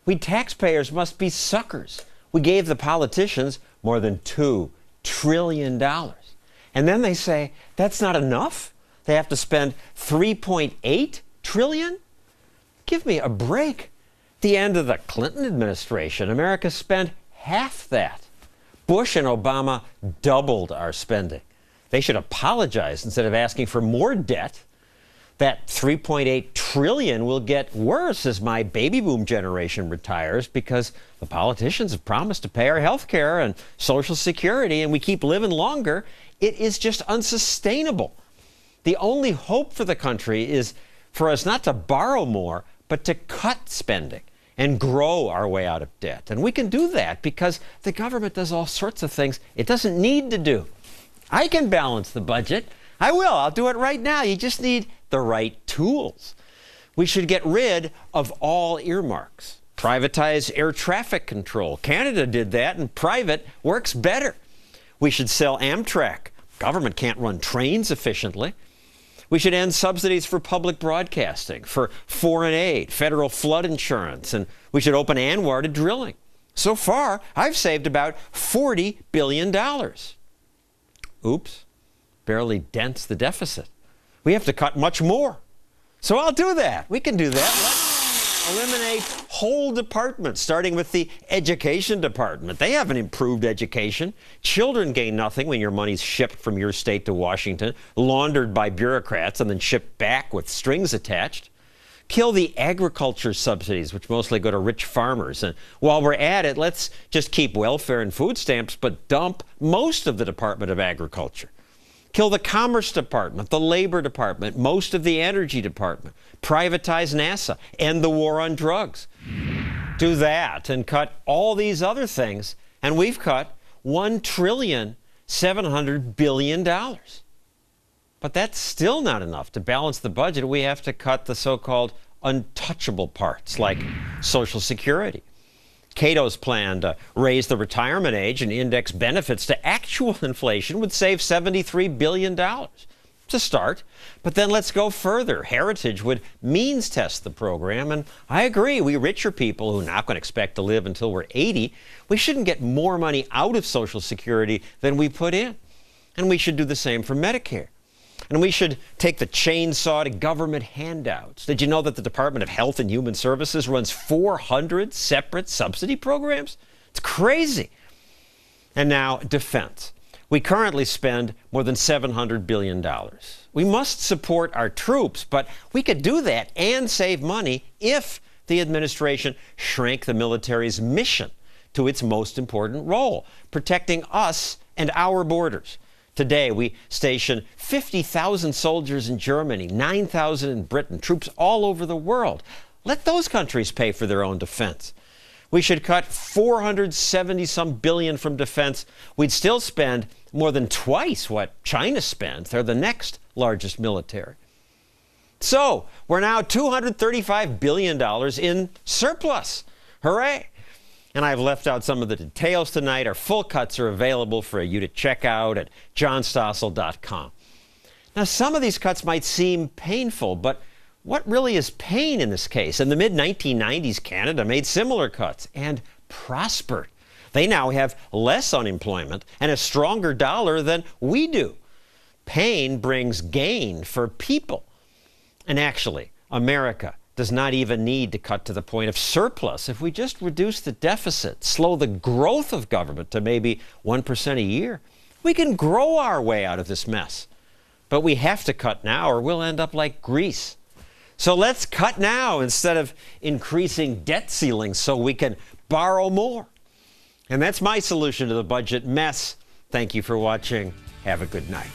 We taxpayers must be suckers. We gave the politicians more than $2 trillion. And then they say, that's not enough? They have to spend $3.8 trillion? Give me a break. At the end of the Clinton administration, America spent half that. Bush and Obama doubled our spending. They should apologize instead of asking for more debt. That $3.8 trillion will get worse as my baby boom generation retires because the politicians have promised to pay our health care and Social Security, and we keep living longer. It is just unsustainable. The only hope for the country is for us not to borrow more, but to cut spending and grow our way out of debt. And we can do that because the government does all sorts of things it doesn't need to do. I can balance the budget. I will. I'll do it right now. You just need the right tools. We should get rid of all earmarks. Privatize air traffic control. Canada did that, and private works better. We should sell Amtrak. Government can't run trains efficiently. We should end subsidies for public broadcasting, for foreign aid, federal flood insurance, and we should open ANWR to drilling. So far, I've saved about $40 billion. Oops, barely dents the deficit. We have to cut much more. So I'll do that. We can do that. Let's eliminate whole departments, starting with the education department. They haven't improved education. Children gain nothing when your money's shipped from your state to Washington, laundered by bureaucrats, and then shipped back with strings attached. Kill the agriculture subsidies, which mostly go to rich farmers. And while we're at it, let's just keep welfare and food stamps, but dump most of the Department of Agriculture. Kill the Commerce Department, the Labor Department, most of the Energy Department. Privatize NASA. End the war on drugs. Do that and cut all these other things, and we've cut $1.7 trillion. But that's still not enough to balance the budget. We have to cut the so-called untouchable parts, like Social Security. Cato's plan to raise the retirement age and index benefits to actual inflation would save $73 billion. It's a start, but then let's go further. Heritage would means test the program, and I agree, we richer people who are not going to expect to live until we're 80, we shouldn't get more money out of Social Security than we put in. And we should do the same for Medicare. And we should take the chainsaw to government handouts. Did you know that the Department of Health and Human Services runs 400 separate subsidy programs? It's crazy. And now, defense. We currently spend more than $700 billion. We must support our troops, but we could do that and save money if the administration shrank the military's mission to its most important role, protecting us and our borders. Today, we station 50,000 soldiers in Germany, 9,000 in Britain, troops all over the world. Let those countries pay for their own defense. We should cut $470-some billion from defense. We'd still spend more than twice what China spends. They're the next largest military. So, we're now $235 billion in surplus. Hooray! And I've left out some of the details tonight. Our full cuts are available for you to check out at johnstossel.com. Now, some of these cuts might seem painful, but what really is pain in this case? In the mid-1990s, Canada made similar cuts and prospered. They now have less unemployment and a stronger dollar than we do. Pain brings gain for people. And actually, America does not even need to cut to the point of surplus. If we just reduce the deficit, slow the growth of government to maybe 1% a year, we can grow our way out of this mess. But we have to cut now or we'll end up like Greece. So let's cut now instead of increasing debt ceilings so we can borrow more. And that's my solution to the budget mess. Thank you for watching. Have a good night.